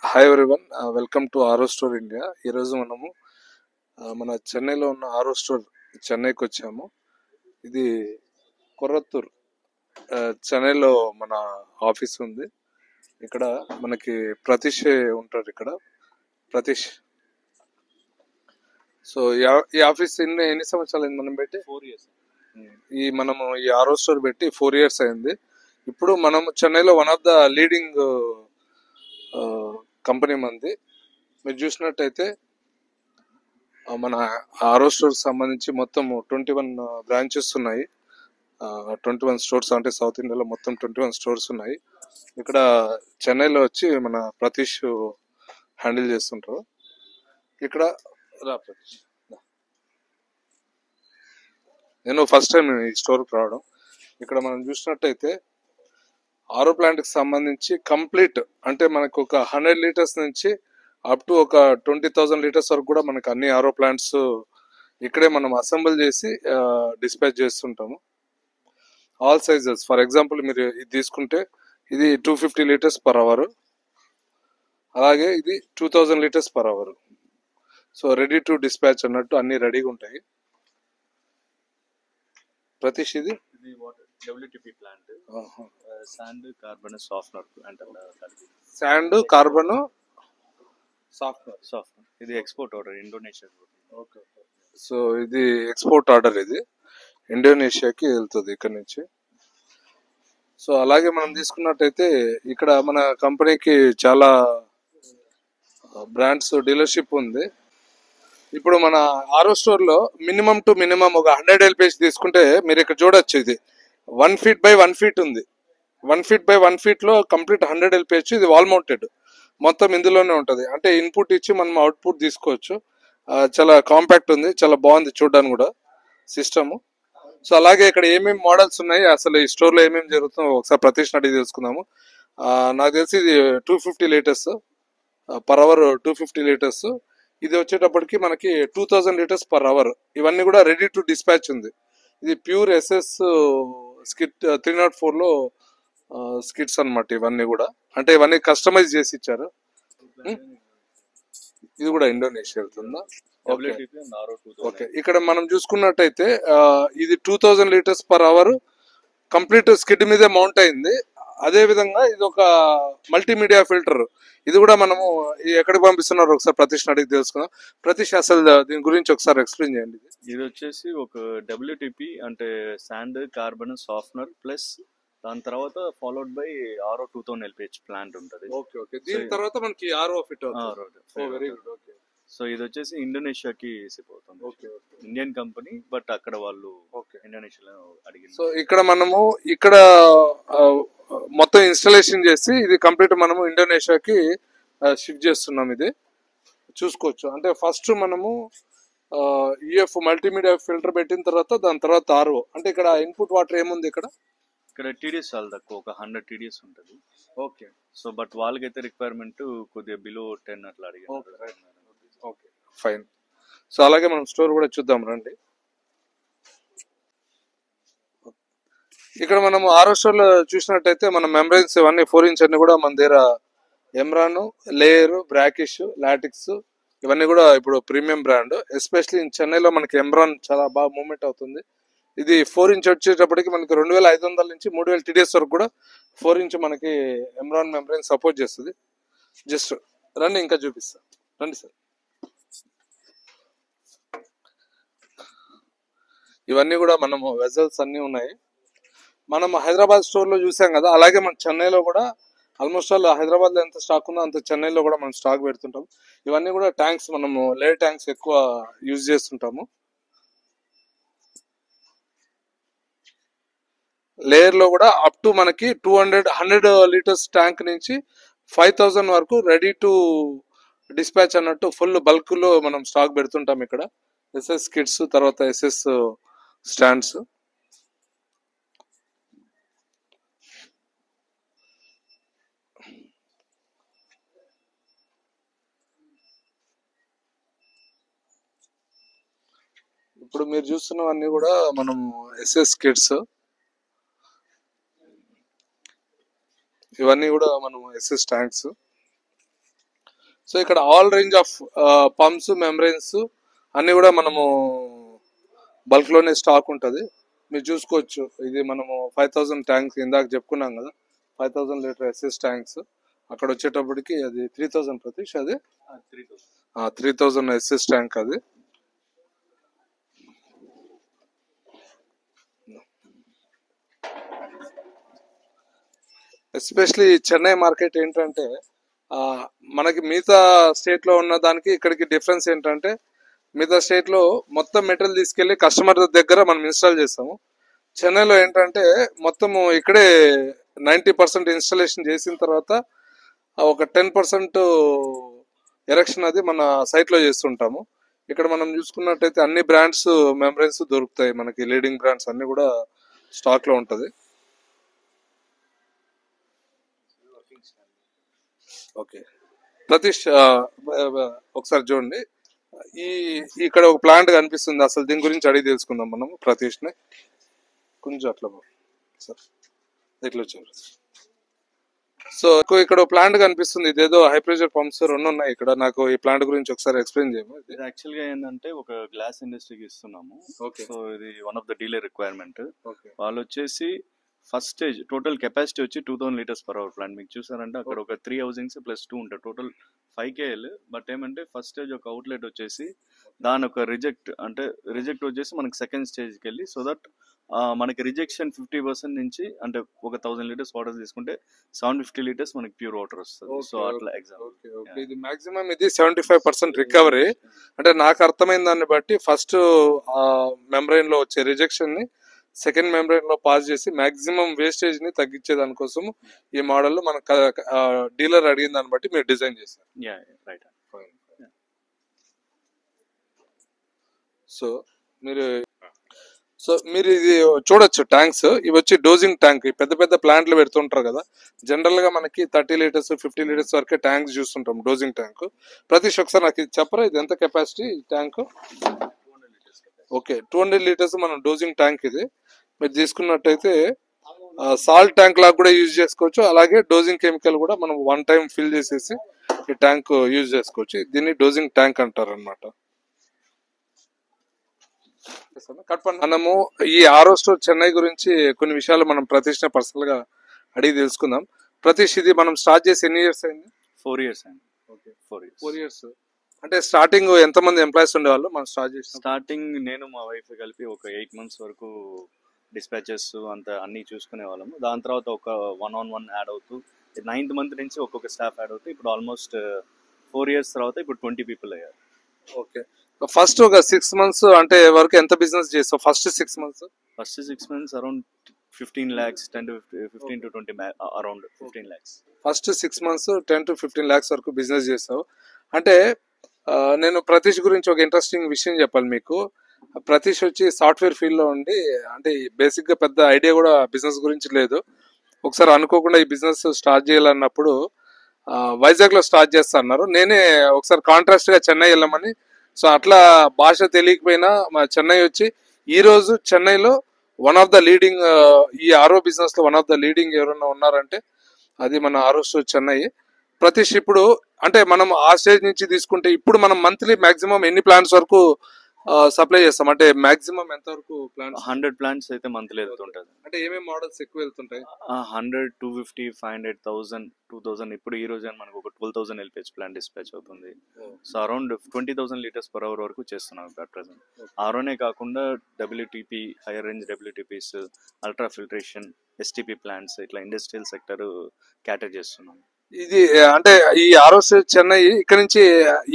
Hi everyone, welcome to ఆరో store India. ఈరోజు మనము మన చెన్నైలో ఉన్న ఆరో స్టోర్ చెన్నైకి వచ్చాము. ఇది కొరత్తూర్, చెన్నైలో మన ఆఫీస్ ఉంది. ఇక్కడ మనకి ప్రతీష్ ఉంటారు. ఇక్కడ ప్రతీష్. సో ఈ ఆఫీస్ ఎన్ని సంవత్సరాలు అయింది మనం పెట్టి? 4 years. మనము ఈ ఆరో స్టోర్ పెట్టి 4 years అయింది. ఇప్పుడు మనం చెన్నైలో one of the leading company మంది. మీరు చూసినట్టయితే మన ఆరో స్టోర్ సంబంధించి మొత్తం 21 బ్రాంచెస్ ఉన్నాయి. 21 స్టోర్స్, అంటే సౌత్ ఇండియాలో మొత్తం 21 స్టోర్స్ ఉన్నాయి. ఇక్కడ చెన్నైలో వచ్చి మన ప్రతీష్ హ్యాండిల్ చేస్తుంటారు. ఇక్కడ రా ప్రతీష్, నేను ఫస్ట్ టైం ఈ స్టోర్కి రావడం. ఇక్కడ మనం చూసినట్టయితే ఆరో ప్లాంట్కి సంబంధించి కంప్లీట్, అంటే మనకు ఒక 100 లీటర్స్ నుంచి అప్ టు ఒక 20,000 లీటర్స్ వరకు కూడా మనకు అన్ని ఆరో ప్లాంట్స్ ఇక్కడే మనం అసెంబుల్ చేసి డిస్పాచ్ చేస్తుంటాము. All sizes. ఫర్ ఎగ్జాంపుల్ మీరు ఇది తీసుకుంటే ఇది 250 లీటర్స్ పర్ అవర్, అలాగే ఇది 2000 litres per hour. So ready to dispatch అన్నట్టు అన్ని రెడీగా ఉంటాయి. ప్రతీష్, ఇది WTP plant, sand carbon softener plant. Sand carbon softener. ఇది export order Indonesia. Okay. So ఇది ఎక్స్పోర్ట్ ఆర్డర్, ఇది ఇండోనేషియాకి వెళ్తుంది ఇక్కడ నుంచి. సో అలాగే మనం తీసుకున్నట్టయితే ఇక్కడ మన కంపెనీకి చాలా బ్రాండ్స్ డీలర్షిప్ ఉంది. ఇప్పుడు మన ఆరో స్టోర్ లో మినిమం టు మినిమం ఒక 100 LPH తీసుకుంటే మీరు ఇక్కడ చూడొచ్చు. ఇది 1 feet by 1 feet ఉంది. 1 feet by 1 feet లో కంప్లీట్ 100 LPH. ఇది వాల్ మౌంటెడ్, మొత్తం ఇందులోనే ఉంటుంది. అంటే ఇన్పుట్ ఇచ్చి మనం అవుట్పుట్ తీసుకోవచ్చు. చాలా కాంపాక్ట్ ఉంది, చాలా బాగుంది చూడడానికి కూడా సిస్టమ్. సో అలాగే ఇక్కడ ఏమేమి మోడల్స్ ఉన్నాయి, అసలు ఈ స్టోర్ లో ఏమేమి జరుగుతుందో ఒకసారి ప్రతీష్ అడిగి తెలుసుకుందాము. నాకు తెలిసి ఇది 250 లీటర్స్ పర్ అవర్, 250 లీటర్స్. ఇది వచ్చేటప్పటికి మనకి 2000 లీటర్స్ పర్ అవర్. ఇవన్నీ కూడా రెడీ టు డిస్పాచ్ ఉంది. ఇది ప్యూర్ SS స్కిట్ 304 లో స్కిట్స్ అన్నమాట. ఇవన్నీ కూడా అంటే ఇవన్నీ కస్టమైజ్ చేసి ఇచ్చారు. ఇది కూడా ఇండోనేషియా వెళ్తుందా? ఓకే. ఇక్కడ మనం చూసుకున్నట్టయితే ఇది 2000 litres per hour complete skid మీదే మౌంట్ అయింది. అదే విధంగా ఇది ఒక మల్టీమీడియా ఫిల్టర్. ఇది కూడా మనము ఎక్కడికి పంపిస్తున్నారు ఒకసారి ప్రతీష్ అడిగి తెలుసుకుందాం. ప్రతీష్, అసలు దీని గురించి ఒకసారి ఎక్స్ప్లెయిన్ చేయండి. ఇది వచ్చేసి ఒక WTP అంటే శాండ్ కార్బన్ సాఫ్ట్నర్ ప్లస్ దాని తర్వాత followed by RO 2000 LPH plant ఉంటుంది. ఓకే. దీని తర్వాత మనకి RO fit very good. Okay. So ఇది వచ్చేసి ఇండోనేషియాకి షిప్ అవుతుంది. ఇండియన్ కంపెనీ, బట్ అక్కడ వాళ్ళు ఇండోనేషియాలో అడిగింది. సో ఇక్కడ మనము ఇక్కడ మొత్తం ఇన్స్టాలేషన్ చేసి ఇది కంప్లీట్ మనము ఇండోనేషియాకి షిఫ్ట్ చేస్తున్నాం. ఇది చూసుకోవచ్చు. అంటే ఫస్ట్ మనము EF మల్టీమీడియా ఫిల్టర్ పెట్టిన తర్వాత దాని తర్వాత RO. అంటే ఇక్కడ ఇన్పుట్ వాటర్ ఏముంది? ఇక్కడ TDS చాలా తక్కువ, ఒక 100 TDS ఉంటుంది. ఓకే. సో బట్ వాళ్ళకైతే రిక్వైర్మెంట్ కొద్దిగా బిలో 10 అట్లా అడిగారు. Okay, fine. సో అలాగే మనం స్టోర్ కూడా చూద్దాం రండి. ఇక్కడ మనం ఆరో స్టోర్ లో చూసినట్టయితే మన మెంబ్రెయిన్స్ ఇవన్నీ 4 inch అన్ని కూడా మన దగ్గర ఎమ్రాన్, లేయర్, బ్రాకిష్, లాటిక్స్ ఇవన్నీ కూడా ఇప్పుడు ప్రీమియం బ్రాండ్. ఎస్పెషల్లీ చెన్నైలో మనకి ఎమ్రాన్ చాలా బాగా మూవ్మెంట్ అవుతుంది. ఇది 4 inch వచ్చేటప్పటికి మనకి 2500 నుంచి 3000 TDS వరకు కూడా 4 inch మనకి ఎమ్రాన్ మెంబ్రెయిన్ సపోర్ట్ చేస్తుంది. జస్ట్ రండి, ఇంకా చూపిస్తా. రండి సార్. ఇవన్నీ కూడా మనము వెజల్స్ అన్నీ ఉన్నాయి. మనం హైదరాబాద్ స్టోర్ లో చూసాం కదా, అలాగే మన చెన్నైలో కూడా ఆల్మోస్ట్ ఆల్ హైదరాబాద్ లో ఎంత స్టాక్ ఉందో అంత చెన్నైలో కూడా మనం స్టాక్ పెడుతుంటాం. ఇవన్నీ కూడా ట్యాంక్స్, మనము లేయర్ ట్యాంక్స్ ఎక్కువ యూజ్ చేస్తుంటాము. లేయర్ లో కూడా అప్ టు మనకి 100 లీటర్స్ ట్యాంక్ నుంచి 5000 వరకు రెడీ టు డిస్పాచ్ అన్నట్టు ఫుల్ బల్క్ లో మనం స్టాక్ పెడుతుంటాం. ఇక్కడ SS కిట్స్, తర్వాత SS స్టాండ్స్. ఇప్పుడు మీరు చూస్తున్నవన్నీ కూడా మనం SS కిట్స్. ఇవన్నీ కూడా మనం SS ట్యాంక్స్. సో ఇక్కడ all range of pumps, membranes అన్ని కూడా మనము బల్క్ లోనే స్టాక్ ఉంటుంది. మీరు చూసుకోవచ్చు, ఇది మనము 5000 ట్యాంక్స్ ఇందాక చెప్పుకున్నాం కదా, 5000 లీటర్ ఎస్ఎస్ ట్యాంక్స్. అక్కడ వచ్చేటప్పటికి అది 3000 ప్రతీష్, అది 3000 ఎస్ఎస్ ట్యాంక్. అది ఎస్పెషలీ చెన్నై మార్కెట్ ఏంటంటే మనకి మిగతా స్టేట్ లో ఉన్న దానికి ఇక్కడికి డిఫరెన్స్ ఏంటంటే, మిగతా స్టేట్ లో మొత్తం మెటీరియల్ తీసుకెళ్లి కస్టమర్ దగ్గర మనం ఇన్స్టాల్ చేస్తాము. చెన్నైలో ఏంటంటే మొత్తము ఇక్కడే 90% ఇన్స్టాలేషన్ చేసిన తర్వాత ఒక 10% ఎరెక్షన్ అది మన సైట్ లో చేస్తుంటాము. ఇక్కడ మనం చూసుకున్నట్టయితే అన్ని బ్రాండ్స్ మెమ్బ్రెయిన్స్ దొరుకుతాయి మనకి, లీడింగ్ బ్రాండ్స్ అన్ని కూడా స్టాక్ లో ఉంటది. ఓకే ప్రతీష్, ఒకసారి చూడండి, ఈ ఇక్కడ ఒక ప్లాంట్ కనిపిస్తుంది. అసలు దీని గురించి అడిగి తెలుసుకుందాం మనం ప్రతీష్ ని. కొంచెం అట్లా సార్ ఇట్లా వచ్చారు. సో ఇక్కడ ప్లాంట్ కనిపిస్తుంది, ఇదేదో హై ప్రెషర్ పంప్స్ 2 ఉన్నాయి ఇక్కడ. నాకు ఈ ప్లాంట్ గురించి ఒకసారి ఎక్స్ప్లెయిన్ చేయము. ఇది యాక్చువల్ గా ఏంటంటే ఒక గ్లాస్ ఇండస్ట్రీకి ఇస్తున్నాము. సో ఇది one of the dealer requirement. వాళ్ళు వచ్చేసి ఫస్ట్ స్టేజ్ టోటల్ కెపాసిటీ వచ్చి 2000 లీటర్స్ పర్ అవర్ ప్లాంట్. మీకు చూసారంటే అక్కడ ఒక 3 హౌసింగ్స్ ప్లస్ 2 ఉంటాయి, టోటల్ 5 KL. బట్ ఏమంటే ఫస్ట్ స్టేజ్ ఒక అవుట్లెట్ వచ్చేసి దాని ఒక రిజెక్ట్ వచ్చేసి మనకి సెకండ్ స్టేజ్కి వెళ్ళి, సో దట్ మనకి రిజెక్షన్ 50% నుంచి అంటే ఒక 1000 లీటర్స్ వాటర్ తీసుకుంటే 750 లీటర్స్ మనకి ప్యూర్ వాటర్ వస్తుంది. సో అట్లా ఎగ్జాంపుల్ ఇది మాక్సిమం ఇది 75% రికవరీ. అంటే నాకు అర్థమైన దాన్ని బట్టి ఫస్ట్ మెంబ్రెయిన్ లో వచ్చే రిజెక్షన్ ని సెకండ్ మెంబ్రెయిన్ లో పాస్ చేసి మాక్సిమం వేస్టేజ్ ని తగ్గించే దానికోసం ఈ మోడల్ లో మన డీలర్ అడిగిన దాన్ని బట్టి మీరు డిజైన్ చేశారు. సో మీరు ఇది చూడొచ్చు ట్యాంక్స్. ఇవి వచ్చి డోజింగ్ ట్యాంక్. పెద్ద పెద్ద ప్లాంట్లు పెడుతుంటారు కదా, జనరల్ గా మనకి 30 లీటర్స్ 50 లీటర్స్ వరకే ట్యాంక్స్ చూస్తుంటాం, డోజింగ్ ట్యాంక్. ప్రతీష్ ఒకసారి నాకు ఇది చెప్పరా, ఇది ఎంత కెపాసిటీ ట్యాంక్? ఓకే 200 లీటర్స్ మనం డోజింగ్ ట్యాంక్. ఇది మీరు తీసుకున్నట్టయితే సాల్ట్ ట్యాంక్ లాగా కూడా యూజ్ చేసుకోవచ్చు, అలాగే డోజింగ్ కెమికల్ కూడా మనం 1 టైం ఫిల్ చేసేసి ఈ ట్యాంక్ యూజ్ చేసుకోవచ్చు. దీన్ని డోజింగ్ ట్యాంక్ అంటారు అనమాట. మనము ఈ ఆరో స్టోర్ చెన్నై గురించి కొన్ని విషయాలు మనం ప్రతీష్ పర్సనల్ గా అడిగి తెలుసుకుందాం. ప్రతీష్, ఇది మనం స్టార్ట్ చేసి ఎన్ని ఇయర్స్ అయింది? 4 years అయింది. 4 years. అంటే స్టార్టింగ్ ఎంత మంది ఎంప్లాయీస్ ఉండేవాళ్ళు మనం స్టార్ట్ చేసి? స్టార్టింగ్ నేను మా వైఫ్ కలిపి ఒక 8 months వరకు డిస్పాచెస్ అంతా అన్ని చూసుకునే వాళ్ళము. దాని తర్వాత ఒక 1-on-1 యాడ్ అవుతూ 9th month నుంచి ఒక్కొక్క స్టాఫ్ యాడ్ అవుతూ ఇప్పుడు ఆల్మోస్ట్ 4 years తర్వాత ఇప్పుడు 20 people అయ్యారు. ఓకే, ఫస్ట్ ఒక 6 months అంటే వరకు ఎంత బిజినెస్ చేస్తావు? First 6 months around 15 lakhs, 10 to 15 to 20 around 15 lakhs. First 6 months 10 to 15 lakhs వరకు బిజినెస్ చేస్తావు. అంటే నేను ప్రతీష్ గురించి ఒక ఇంట్రెస్టింగ్ విషయం చెప్పాలి మీకు. ప్రతీష్ వచ్చి సాఫ్ట్వేర్ ఫీల్డ్ లో ఉండి, అంటే బేసిక్ గా పెద్ద ఐడియా కూడా బిజినెస్ గురించి లేదు. ఒకసారి అనుకోకుండా ఈ బిజినెస్ స్టార్ట్ చేయాలన్నప్పుడు వైజాగ్ లో స్టార్ట్ చేస్తా అన్నారు. నేనే ఒకసారి కాంట్రాస్ట్ గా చెన్నై వెళ్ళమని, సో అట్లా భాష తెలియకపోయినా మా చెన్నై వచ్చి ఈ రోజు చెన్నైలో వన్ ఆఫ్ ద లీడింగ్, ఈ ఆరో బిజినెస్ లో వన్ ఆఫ్ ద లీడింగ్ ఎవరైనా ఉన్నారంటే అది మన ఆరో స్టోర్ చెన్నై. ప్రతీష్, ఇప్పుడు అంటే మనం ఆ స్టేజ్ నుంచి తీసుకుంటే ఇప్పుడు మనం మంత్లీ మాక్సిమం ఎన్ని ప్లాంట్స్ వరకు సప్లై చేస్తాం? అంటే మాక్సిమం ఎంత వరకు ప్లాంట్స్? 100 plants అయితే మంత్లీ వెళ్తుంటది. అంటే ఏమేమి మోడల్స్ ఎక్కువ వెళ్తుంటాయి? 100, 250, 500, 1000, 2000. ఇప్పుడు ఈ రోజు మనకు ఒక 12,000 LPH ప్లాంట్ డిస్పాచ్ అవుతుంది. So around 20,000 litres per hour వరకు చేస్తున్నాం అట్ ప్రెసెంట్. ఆరోనే కాకుండా WTP, higher range WTPs, ultra filtration, STP plants, ఇట్లా ఇండస్ట్రియల్ సెక్టర్ క్యాటర్ చేస్తున్నాం. ఇది అంటే ఈ ఆరో స్టేజ్ చెన్నై ఇక్కడ నుంచి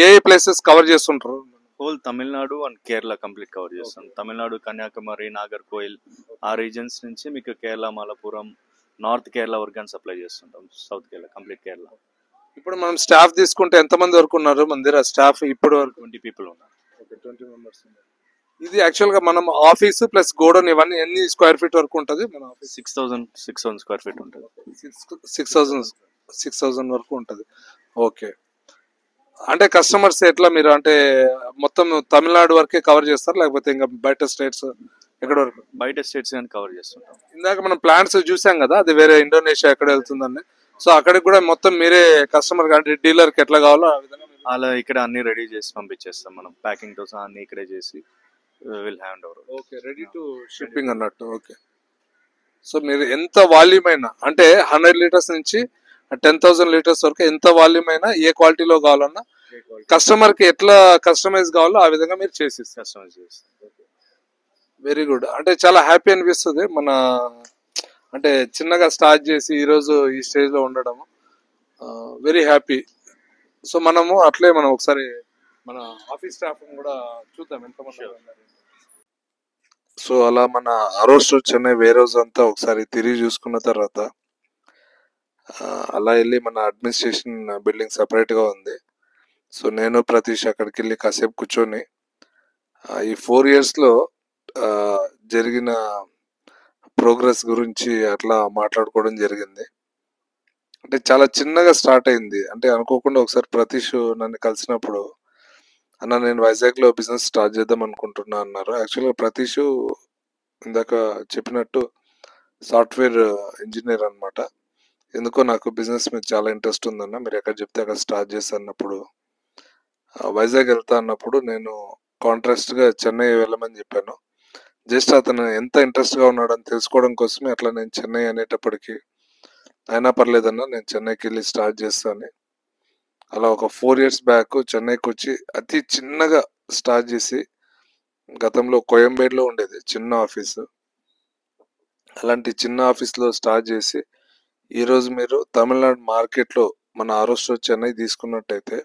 ఏ ప్లేసెస్ కవర్ చేస్తుంటారు? Whole Tamil Nadu and Kerala complete cover చేస్తాం. తమిళనాడు, కన్యాకుమారి, నాగర్కోయిల్ ఆ రీజన్స్ నుంచి మీకు కేరళ, మలపురం, నార్త్ కేరళ వరకు సప్లై చేస్తుంటాం. South Kerala, complete Kerala. ఇప్పుడు మనం స్టాఫ్ తీసుకుంటే ఎంత మంది వరకు ఉన్నారు మన దగ్గర స్టాఫ్? ఇప్పుడు వరకు 20 people ఉన్నారు. 20 members. ఇది యాక్చువల్ గా మనం ఆఫీస్ ప్లస్ గోడౌన్ ఇవన్నీ ఎన్ని స్క్వేర్ ఫీట్ వరకు ఉంటుంది? మన ఆఫీస్ 6,000 స్క్వేర్ ఫీట్ ఉంటుంది. 6,000 వరకు ఉంటుంది. ఓకే, అంటే కస్టమర్స్ ఎట్లా మీరు అంటే మొత్తం తమిళనాడు వరకే కవర్ చేస్తారు లేకపోతే ఇంకా బయట స్టేట్స్ ఎక్కడ వరకు? బయట స్టేట్స్ కానీ కవర్ చేస్తుంటాం. ఇందాక మనం ప్లాంట్స్ చూసాం కదా, అది వేరే ఇండోనేషియా ఎక్కడ వెళ్తుందని. సో అక్కడికి కూడా మొత్తం మీరే కస్టమర్ అంటే డీలర్ కి ఎట్లా కావాలో ఆ విధంగా అలా ఇక్కడ అన్ని రెడీ చేసి పంపించేస్తాం మనం, ప్యాకింగ్ తో సహా అన్ని ఇక్కడే చేసి will hand over. Okay, ready to shipping అన్నట్టు. ఓకే, సో మీరు ఎంత వాల్యూమ్ అయినా అంటే 100 లీటర్స్ నుంచి 10,000 లీటర్స్ వరకు ఎంత వాల్యూమ్ అయినా ఏ క్వాలిటీలో కావాలన్నా కస్టమర్ కి ఎట్లా కస్టమైజ్ కావాలో ఆ విధంగా మీరు చేసిస్తారు. కస్టమైజ్ చేస్తాం. Very good. అంటే చాలా హ్యాపీ అనిపిస్తుంది మన అంటే చిన్నగా స్టార్ట్ చేసి ఈరోజు ఈ స్టేజ్ లో ఉండడం వెరీ హ్యాపీ. సో మనము అట్లే మనం ఒకసారి మన ఆఫీస్ స్టాఫ్ కూడా చూద్దాం ఎంతమంది ఉన్నారు. సో అలా మన ఆరోస్టర్ చెన్నై వేరే రోజు అంతా ఒకసారి తిరిగి చూసుకున్న తర్వాత అలా వెళ్ళి మన అడ్మినిస్ట్రేషన్ బిల్డింగ్ సపరేట్ గా ఉంది. సో నేను ప్రతీష్ అక్కడికి వెళ్ళి కాసేపు కూర్చొని ఈ 4 years లో జరిగిన ప్రోగ్రెస్ గురించి అట్లా మాట్లాడుకోవడం జరిగింది. అంటే చాలా చిన్నగా స్టార్ట్ అయింది. అంటే అనుకోకుండా ఒకసారి ప్రతీష్ నన్ను కలిసినప్పుడు అన్న నేను వైజాగ్లో బిజినెస్ స్టార్ట్ చేద్దాం అనుకుంటున్నా అన్నారు. యాక్చువల్గా ప్రతీష్ ఇందాక చెప్పినట్టు సాఫ్ట్వేర్ ఇంజనీర్ అనమాట. ఎందుకో నాకు బిజినెస్ మీద చాలా ఇంట్రెస్ట్ ఉందన్న, మీరు ఎక్కడ చెప్తే అక్కడ స్టార్ట్ చేస్తా అన్నప్పుడు వైజాగ్ వెళ్తా అన్నప్పుడు నేను కాంట్రాస్ట్గా చెన్నై వెళ్ళమని చెప్పాను. జస్ట్ అతను ఎంత ఇంట్రెస్ట్గా ఉన్నాడని తెలుసుకోవడం కోసమే అట్లా నేను చెన్నై అనేటప్పటికి అయినా పర్లేదన్నా నేను చెన్నైకి వెళ్ళి స్టార్ట్ చేస్తాను. అలా ఒక 4 years బ్యాక్ చెన్నైకి వచ్చి అతి చిన్నగా స్టార్ట్ చేసి గతంలో కోయంబేడులో ఉండేది చిన్న ఆఫీసు. అలాంటి చిన్న ఆఫీస్లో స్టార్ట్ చేసి ఈరోజు మీరు తమిళనాడు మార్కెట్లో మన ఆరోస్టర్ చెన్నై తీసుకున్నట్టయితే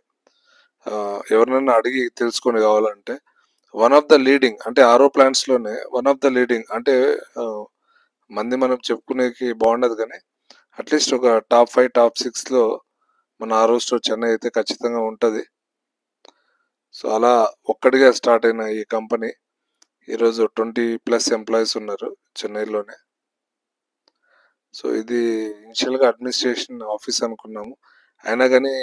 ఎవరినైనా అడిగి తెలుసుకొని కావాలంటే వన్ ఆఫ్ ద లీడింగ్ అంటే ఆరో ప్లాంట్స్లోనే వన్ ఆఫ్ ద లీడింగ్ అంటే మంది మనం చెప్పుకునేకి బాగుండదు కానీ అట్లీస్ట్ ఒక టాప్ 5 టాప్ 6లో మన ఆరోస్టర్ చెన్నై అయితే ఖచ్చితంగా ఉంటుంది. సో అలా ఒక్కడిగా స్టార్ట్ అయిన ఈ కంపెనీ ఈరోజు 20+ ఎంప్లాయీస్ ఉన్నారు చెన్నైలోనే. సో ఇది ఇనిషియల్గా అడ్మినిస్ట్రేషన్ ఆఫీస్ అనుకున్నాము, అయినా కానీ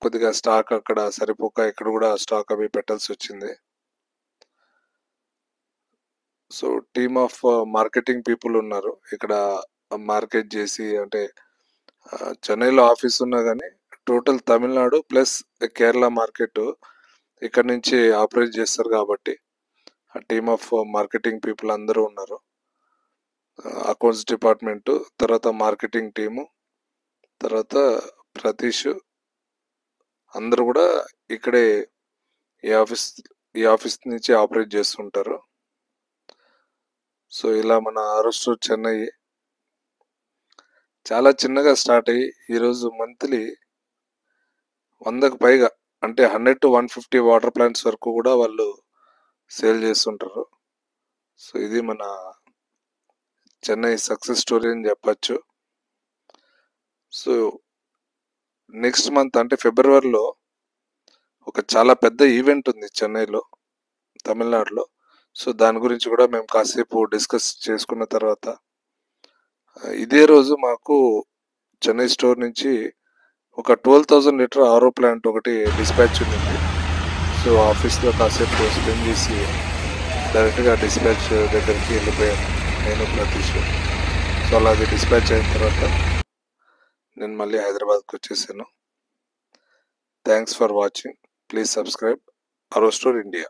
కొద్దిగా స్టాక్ అక్కడ సరిపోక ఇక్కడ కూడా స్టాక్ అవి పెట్టాల్సి వచ్చింది. So team of marketing people ఉన్నారు ఇక్కడ మార్కెట్ చేసి, అంటే చెన్నైలో ఆఫీస్ ఉన్నా కానీ total Tamil Nadu plus Kerala market ఇక్కడ నుంచి ఆపరేట్ చేస్తారు కాబట్టి ఆ టీమ్ ఆఫ్ మార్కెటింగ్ పీపుల్ అందరూ ఉన్నారు. అకౌంట్స్ డిపార్ట్మెంట్, తర్వాత మార్కెటింగ్ టీము, తర్వాత ప్రతీష్ అందరూ కూడా ఇక్కడే ఈ ఆఫీస్ నుంచి ఆపరేట్ చేస్తుంటారు. సో ఇలా మన ఆరోస్టర్ చెన్నై చాలా చిన్నగా స్టార్ట్ అయ్యి ఈరోజు మంత్లీ 100కు పైగా అంటే 100 to 150 వాటర్ ప్లాంట్స్ వరకు కూడా వాళ్ళు సేల్ చేస్తుంటారు. సో ఇది మన చెన్నై సక్సెస్ స్టోరీ అని చెప్పచ్చు. సో నెక్స్ట్ మంత్ అంటే ఫిబ్రవరిలో ఒక చాలా పెద్ద ఈవెంట్ ఉంది చెన్నైలో తమిళనాడులో. సో దాని గురించి కూడా మేము కాసేపు డిస్కస్ చేసుకున్న తర్వాత ఇదే రోజు మాకు చెన్నై స్టోర్ నుంచి ఒక 12,000 లీటర్ ఆరో ప్లాంట్ ఒకటి డిస్పాచ్ ఉంది. సో ఆఫీస్లో కాసేపు స్పెండ్ చేసి డైరెక్ట్గా డిస్పాచ్ దగ్గరికి వెళ్ళిపోయాను నేను ప్రతీష్. సో అలా అది డిస్పాచ్ అయిన తర్వాత నేను మళ్ళీ హైదరాబాద్కి వచ్చేసాను. Thanks for watching. Please subscribe ఆరోస్టర్ ఇండియా.